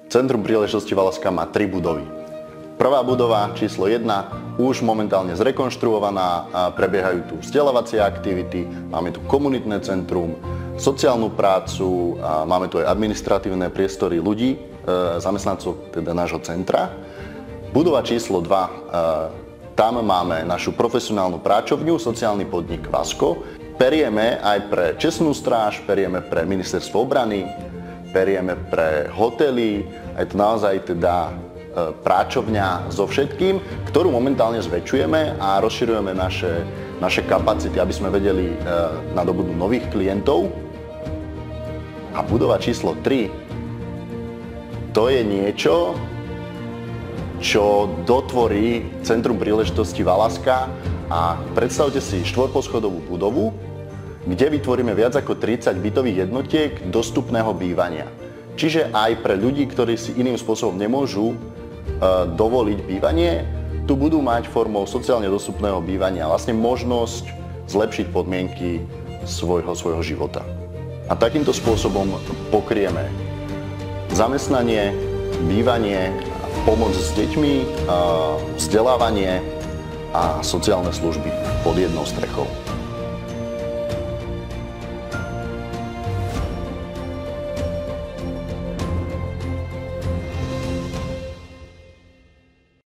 Centrum príležitosti Valašska má 3 budovy. Prvá budova, číslo 1, už momentálne zrekonštruovaná, prebiehajú tu vzdelávacie aktivity, máme tu komunitné centrum, sociálnu prácu, máme tu aj administratívne priestory ľudí, zamestnancov teda nášho centra. Budova číslo 2, tam máme našu profesionálnu práčovňu, sociálny podnik Vasko. Perieme aj pre čestnú stráž, perieme pre ministerstvo obrany, perieme pre hotely, je to naozaj teda práčovňa so všetkým, ktorú momentálne zväčšujeme a rozširujeme naše kapacity, aby sme vedeli nadobudnúť nových klientov. A budova číslo 3, to je niečo, čo dotvorí Centrum príležitosti Valašska a predstavte si štvorposchodovú budovu, kde vytvoríme viac ako 30 bytových jednotiek dostupného bývania. Čiže aj pre ľudí, ktorí si iným spôsobom nemôžu dovoliť bývanie, tu budú mať formou sociálne dostupného bývania vlastne možnosť zlepšiť podmienky svojho života. A takýmto spôsobom pokrieme zamestnanie, bývanie, pomoc s deťmi, vzdelávanie a sociálne služby pod jednou strechou.